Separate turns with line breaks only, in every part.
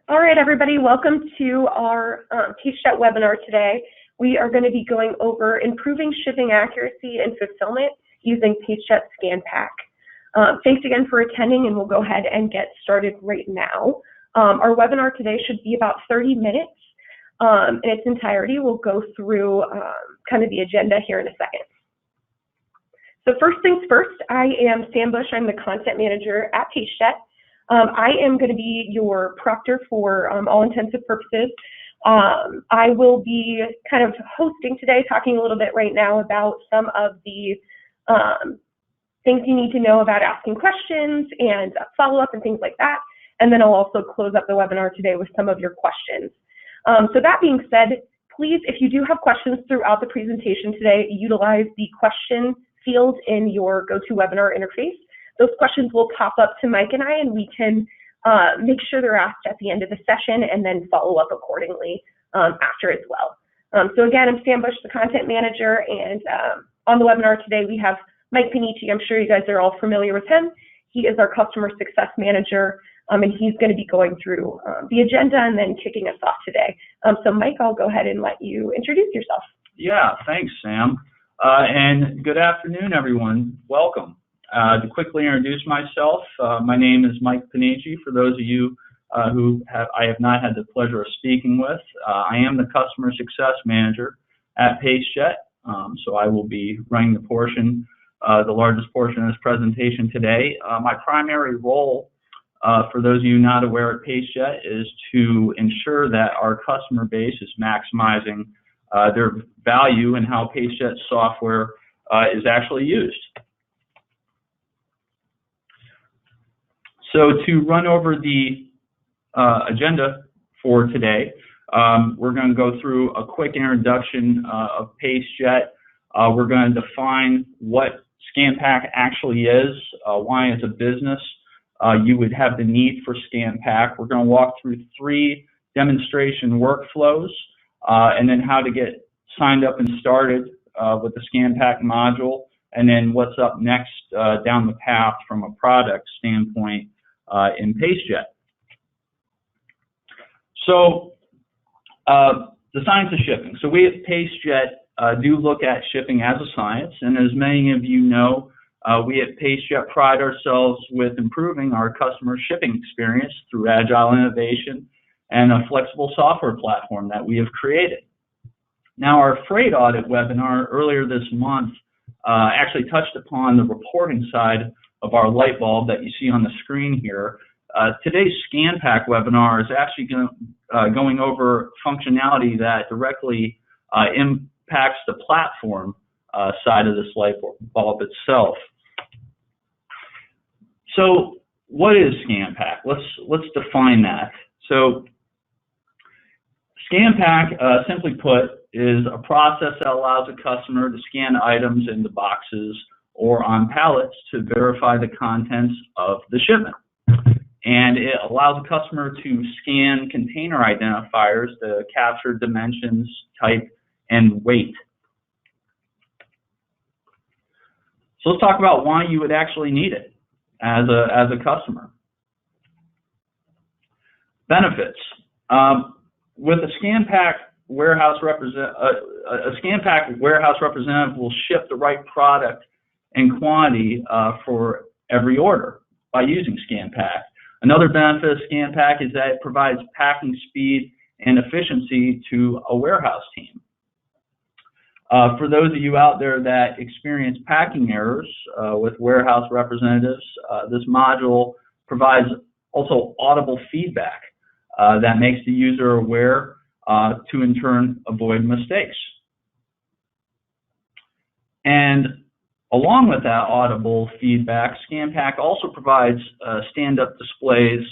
All right, everybody, welcome to our Pacejet webinar today. We are going to be going over improving shipping accuracy and fulfillment using Pacejet Scan Pack. Thanks again for attending, and we'll go ahead and get started right now. Our webinar today should be about 30 minutes in its entirety. We'll go through kind of the agenda here in a second. So first things first, I am Sam Bush. I'm the content manager at Pacejet. I am going to be your proctor for all intensive purposes. I will be kind of hosting today, talking a little bit right now about some of the things you need to know about asking questions and follow-up and things like that. And then I'll also close up the webinar today with some of your questions. So that being said, please, if you do have questions throughout the presentation today, utilize the question field in your GoToWebinar interface. Those questions will pop up to Mike and I, and we can make sure they're asked at the end of the session and then follow up accordingly after as well. So again, I'm Sam Bush, the content manager, and on the webinar today we have Mike Panici. I'm sure you guys are all familiar with him. He is our customer success manager, and he's going to be going through the agenda and then kicking us off today. So Mike, I'll go ahead and let you introduce yourself.
Yeah, thanks, Sam. And good afternoon, everyone. Welcome. To quickly introduce myself, my name is Mike Panici. For those of you who I have not had the pleasure of speaking with, I am the customer success manager at Pacejet. So I will be running the largest portion of this presentation today. My primary role, for those of you not aware at Pacejet, is to ensure that our customer base is maximizing their value and how Pacejet software is actually used. So to run over the agenda for today, we're going to go through a quick introduction of Pacejet. We're going to define what Scan Pack actually is, why as a business you would have the need for Scan Pack. We're going to walk through 3 demonstration workflows and then how to get signed up and started with the Scan Pack module, and then what's up next down the path from a product standpoint in Pacejet. So the science of shipping. So we at Pacejet do look at shipping as a science, and as many of you know, we at Pacejet pride ourselves with improving our customer shipping experience through agile innovation and a flexible software platform that we have created. Now, our freight audit webinar earlier this month actually touched upon the reporting side of our light bulb that you see on the screen here. Today's Scan Pack webinar is actually going over functionality that directly impacts the platform side of this light bulb itself. So what is Scan Pack? Let's define that. So Scan Pack, simply put, is a process that allows a customer to scan items into boxes or on pallets to verify the contents of the shipment. And it allows a customer to scan container identifiers to capture dimensions, type, and weight. So let's talk about why you would actually need it as a customer. Benefits. With a Scan Pack warehouse representative will ship the right product and quantity for every order by using Scan Pack. Another benefit of Scan Pack is that it provides packing speed and efficiency to a warehouse team. For those of you out there that experience packing errors with warehouse representatives, this module provides also audible feedback that makes the user aware to in turn avoid mistakes. And along with that audible feedback, Scan Pack also provides stand-up displays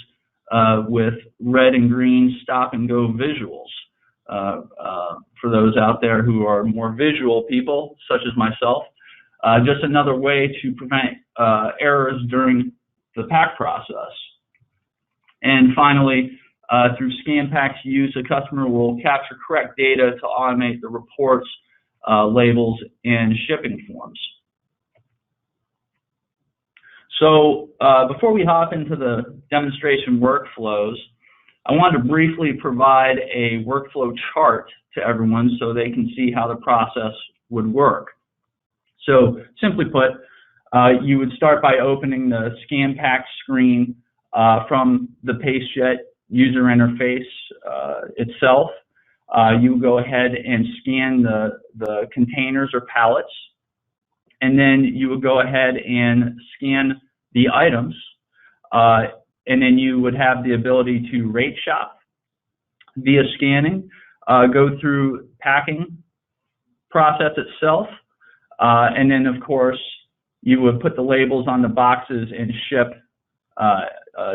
with red and green stop-and-go visuals. For those out there who are more visual people, such as myself, just another way to prevent errors during the pack process. And finally, through Scan Pack's use, a customer will capture correct data to automate the reports, labels, and shipping forms. So before we hop into the demonstration workflows, I wanted to briefly provide a workflow chart to everyone so they can see how the process would work. So simply put, you would start by opening the Scan Pack screen from the Pacejet user interface itself. You would go ahead and scan the containers or pallets, and then you would go ahead and scan the items, and then you would have the ability to rate shop via scanning, go through packing process itself, and then of course you would put the labels on the boxes and ship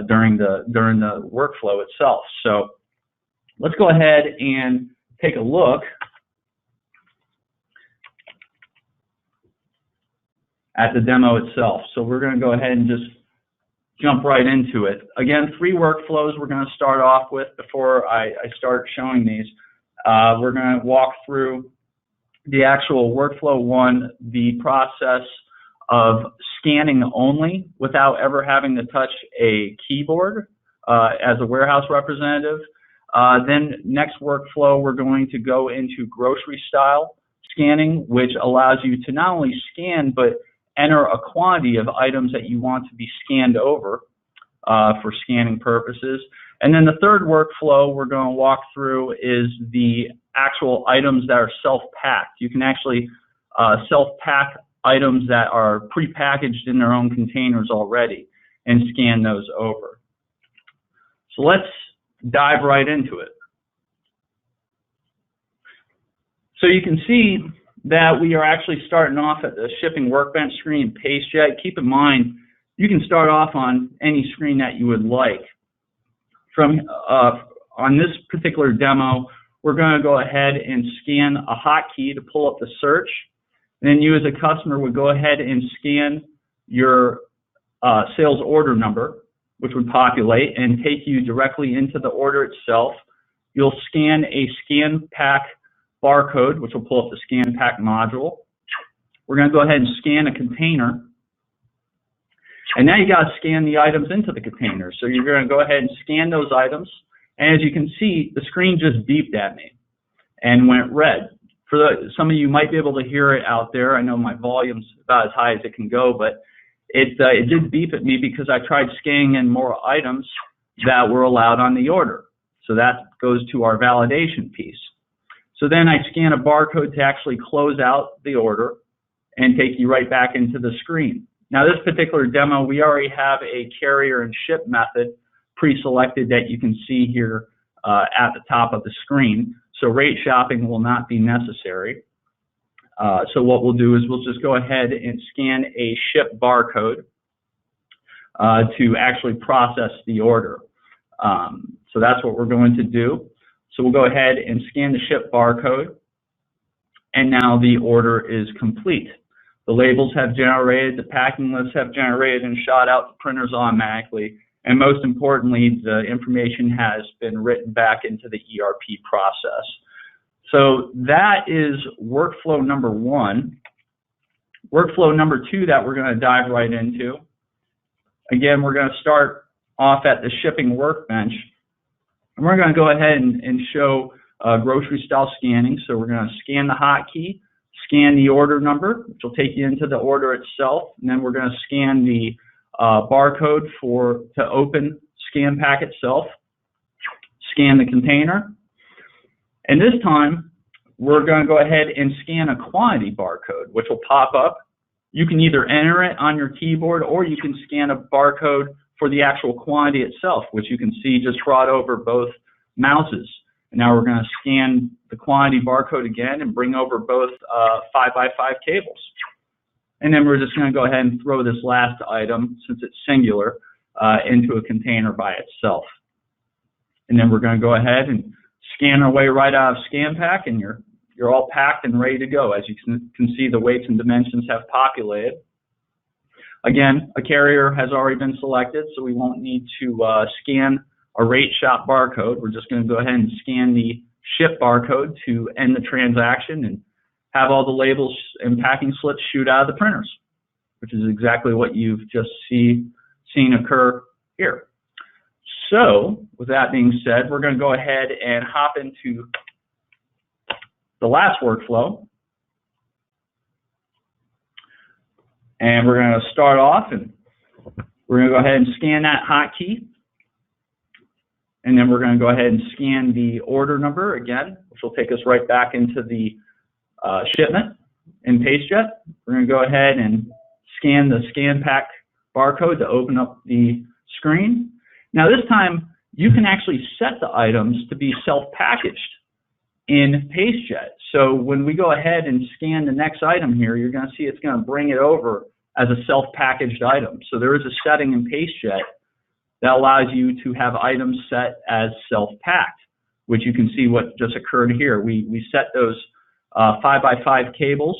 during the workflow itself. So let's go ahead and take a look at the demo itself. So we're going to go ahead and just jump right into it. Again, 3 workflows we're going to start off with before I start showing these. We're going to walk through the actual workflow 1, the process of scanning only without ever having to touch a keyboard as a warehouse representative. Then next workflow, we're going to go into grocery style scanning, which allows you to not only scan but enter a quantity of items that you want to be scanned over for scanning purposes. And then the third workflow we're going to walk through is the actual items that are self-packed. You can actually self-pack items that are pre-packaged in their own containers already and scan those over. So let's dive right into it. So you can see that we are actually starting off at the shipping workbench screen in Pacejet. Keep in mind, you can start off on any screen that you would like. From on this particular demo, we're going to go ahead and scan a hotkey to pull up the search. And then you as a customer would go ahead and scan your sales order number, which would populate and take you directly into the order itself. You'll scan a Scan Pack barcode, which will pull up the Scan Pack module. We're going to go ahead and scan a container. And now you got to scan the items into the container. So you're going to go ahead and scan those items. And as you can see, the screen just beeped at me and went red. Some of you might be able to hear it out there. I know my volume's about as high as it can go, but it did beep at me because I tried scanning in more items that were allowed on the order. So that goes to our validation piece. So then I scan a barcode to actually close out the order and take you right back into the screen. Now this particular demo, we already have a carrier and ship method pre-selected that you can see here at the top of the screen. So rate shopping will not be necessary. So what we'll do is we'll just go ahead and scan a ship barcode to actually process the order. So that's what we're going to do. So we'll go ahead and scan the ship barcode, and now the order is complete. The labels have generated, the packing lists have generated and shot out to printers automatically, and most importantly, the information has been written back into the ERP process. So that is workflow number 1. Workflow number 2 that we're going to dive right into. Again, we're going to start off at the shipping workbench. And we're going to go ahead and show grocery style scanning. So we're going to scan the hotkey, scan the order number, which will take you into the order itself. And then we're going to scan the barcode to open Scan Pack itself, scan the container. And this time, we're going to go ahead and scan a quantity barcode, which will pop up. You can either enter it on your keyboard or you can scan a barcode for the actual quantity itself, which you can see just brought over both mouses. And now we're going to scan the quantity barcode again and bring over both 5x5 cables. And then we're just going to go ahead and throw this last item, since it's singular, into a container by itself. And then we're going to go ahead and scan our way right out of Scan Pack, and you're all packed and ready to go. As you can see, the weights and dimensions have populated. Again, a carrier has already been selected, so we won't need to scan a rate shop barcode. We're just going to go ahead and scan the ship barcode to end the transaction and have all the labels and packing slips shoot out of the printers, which is exactly what you've just seen occur here. So with that being said, we're going to go ahead and hop into the last workflow. And we're going to start off, and we're going to go ahead and scan that hotkey. And then we're going to go ahead and scan the order number again, which will take us right back into the shipment in Pacejet. We're going to go ahead and scan the Scan Pack barcode to open up the screen. Now this time, you can actually set the items to be self-packaged in Pacejet. So when we go ahead and scan the next item here, you're going to see it's going to bring it over as a self-packaged item. So there is a setting in Pacejet that allows you to have items set as self-packed, which you can see what just occurred here. We set those 5x5 cables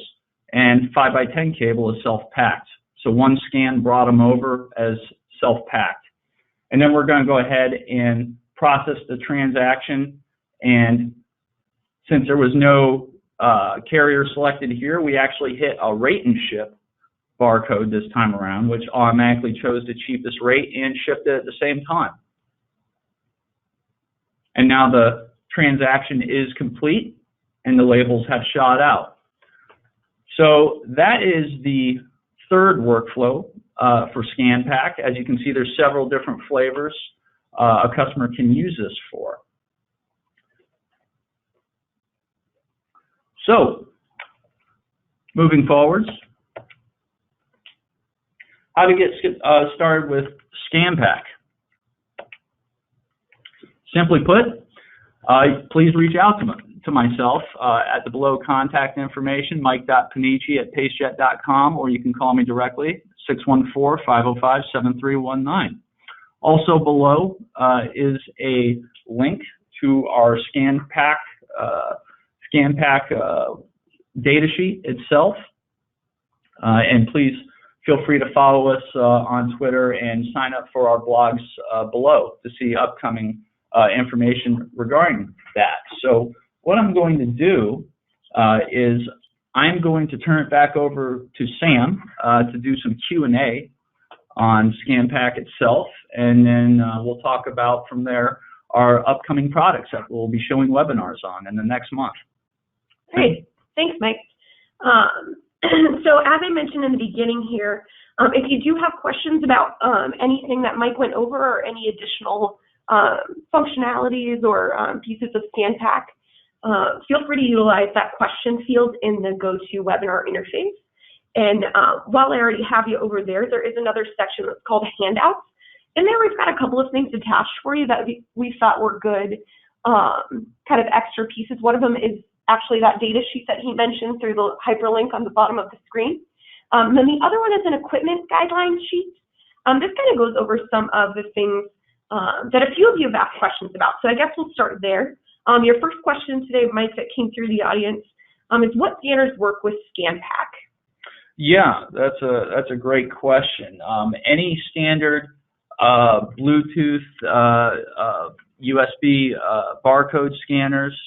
and 5x10 cable as self-packed. So one scan brought them over as self-packed. And then we're going to go ahead and process the transaction. And since there was no carrier selected here, we actually hit a rate and ship barcode this time around, which automatically chose the cheapest rate and shipped it at the same time. And now the transaction is complete and the labels have shot out. So that is the third workflow for Scan Pack. As you can see, there's several different flavors a customer can use this for. So, moving forwards, how to get started with Scan Pack. Simply put, please reach out to myself at the below contact information, mike.panici@pacejet.com, or you can call me directly, 614-505-7319. Also below is a link to our Scan Pack data sheet itself, and please feel free to follow us on Twitter and sign up for our blogs below to see upcoming information regarding that. So what I'm going to do is I'm going to turn it back over to Sam to do some Q&A on Scan Pack itself, and then we'll talk about from there our upcoming products that we'll be showing webinars on in the next month.
Great. Thanks, Mike. So as I mentioned in the beginning here, if you do have questions about anything that Mike went over or any additional functionalities or pieces of Scan Pack, feel free to utilize that question field in the GoToWebinar interface. And while I already have you over there, there is another section that's called Handouts. In there, we've got a couple of things attached for you that we thought were good kind of extra pieces. One of them is actually that data sheet that he mentioned through the hyperlink on the bottom of the screen. Then the other one is an equipment guideline sheet. This kind of goes over some of the things that a few of you have asked questions about. So I guess we'll start there. Your first question today, Mike, that came through the audience is what scanners work with Scan Pack?
Yeah, that's a great question. Any standard Bluetooth, USB barcode scanners.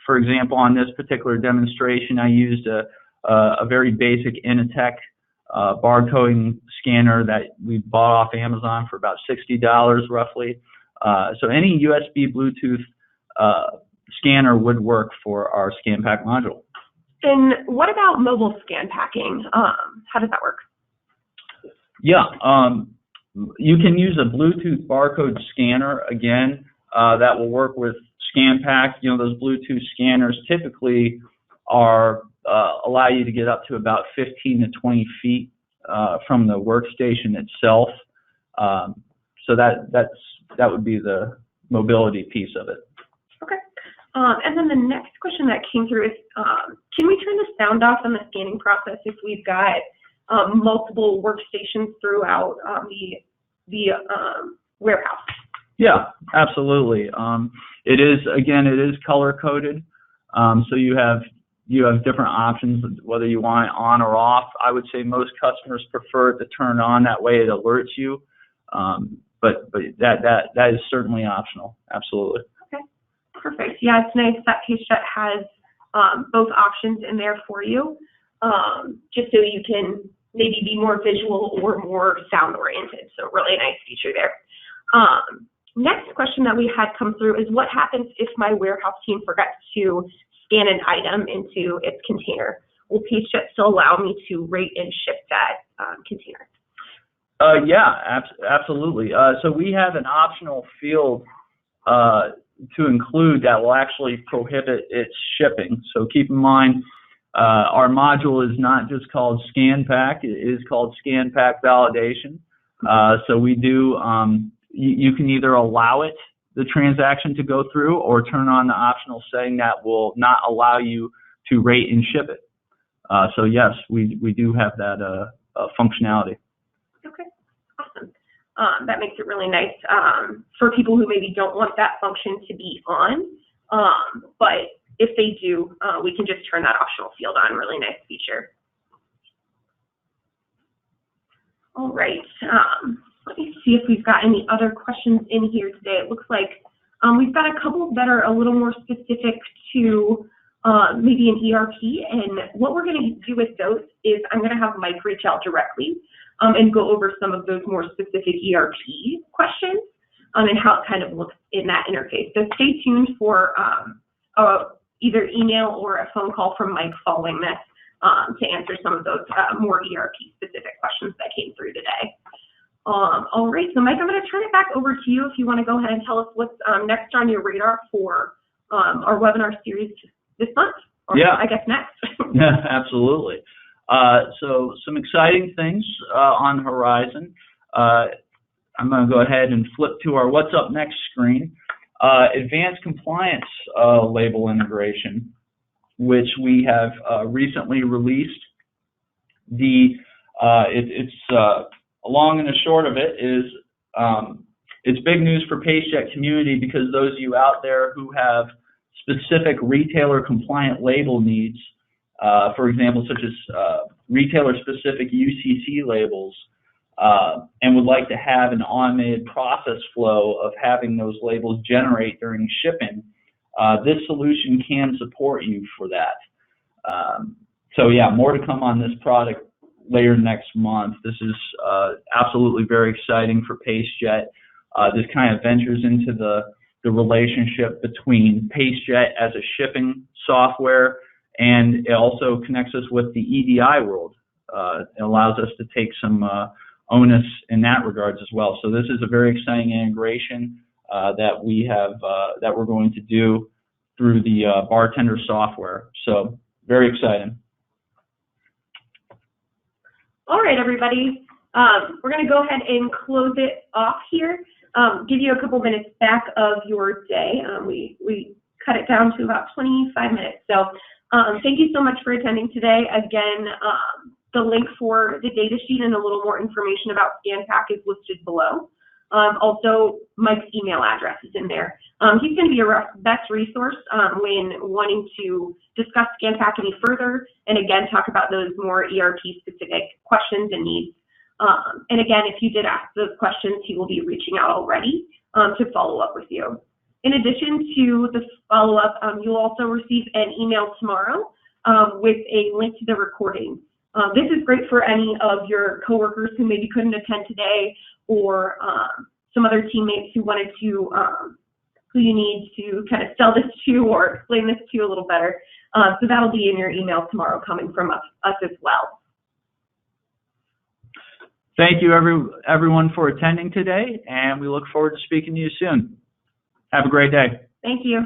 For example, on this particular demonstration, I used a very basic Initech barcoding scanner that we bought off Amazon for about $60 roughly. So any USB Bluetooth scanner would work for our Scan Pack module.
And what about mobile scan packing? How does that work?
Yeah, you can use a Bluetooth barcode scanner again that will work with Scan Pack. You know, those Bluetooth scanners typically are allow you to get up to about 15 to 20 feet from the workstation itself. So that would be the mobility piece of it.
Okay. And then the next question that came through is, can we turn the sound off in the scanning process if we've got multiple workstations throughout the warehouse?
Yeah, absolutely. It is color coded, so you have different options whether you want it on or off. I would say most customers prefer it to turn on, that way it alerts you. But that is certainly optional. Absolutely.
Okay, perfect. Yeah, it's nice that Pacejet has both options in there for you, just so you can maybe be more visual or more sound oriented. So really nice feature there. Next question that we had come through is, what happens if my warehouse team forgets to scan an item into its container? Will Pacejet still allow me to rate and ship that container?
Yeah, absolutely. So we have an optional field to include that will actually prohibit its shipping. So keep in mind, our module is not just called Scan Pack, it is called Scan Pack Validation. So we do, you can either allow the transaction to go through, or turn on the optional setting that will not allow you to rate and ship it. So yes, we do have that functionality.
Okay, awesome. That makes it really nice for people who maybe don't want that function to be on, but if they do, we can just turn that optional field on. Really nice feature. All right, let me see if we've got any other questions in here today. It looks like we've got a couple that are a little more specific to maybe an ERP, and what we're going to do with those is I'm going to have Mike reach out directly and go over some of those more specific ERP questions and how it kind of looks in that interface. So stay tuned for either email or a phone call from Mike following this to answer some of those more ERP specific questions that came through today. All right, so Mike, I'm going to turn it back over to you if you want to go ahead and tell us what's next on your radar for our webinar series this month, or
yeah,
I guess next.
Yeah, absolutely. So some exciting things on the horizon. I'm going to go ahead and flip to our What's Up Next screen. Advanced compliance label integration, which we have recently released. It's long and the short of it is it's big news for Pacejet community, because those of you out there who have specific retailer compliant label needs, for example, such as retailer-specific UCC labels, and would like to have an automated process flow of having those labels generate during shipping, this solution can support you for that. So yeah, more to come on this product later next month. This is absolutely very exciting for Pacejet. This kind of ventures into the relationship between Pacejet as a shipping software, and it also connects us with the EDI world. It allows us to take some onus in that regards as well. So this is a very exciting integration that we have that we're going to do through the bartender software. So very exciting.
All right, everybody. We're going to go ahead and close it off here. Give you a couple minutes back of your day. We cut it down to about 25 minutes. So thank you so much for attending today. Again, the link for the data sheet and a little more information about Scan Pack is listed below. Also, Mike's email address is in there. He's going to be your best resource when wanting to discuss Scan Pack any further, and again, talk about those more ERP-specific questions and needs. And again, if you did ask those questions, he will be reaching out already to follow up with you. In addition to the follow-up, you'll also receive an email tomorrow with a link to the recording. This is great for any of your coworkers who maybe couldn't attend today, or some other teammates who wanted to, who you need to kind of sell this to or explain this to a little better. So that'll be in your email tomorrow, coming from us as well.
Thank you everyone for attending today, and we look forward to speaking to you soon. Have a great day.
Thank you.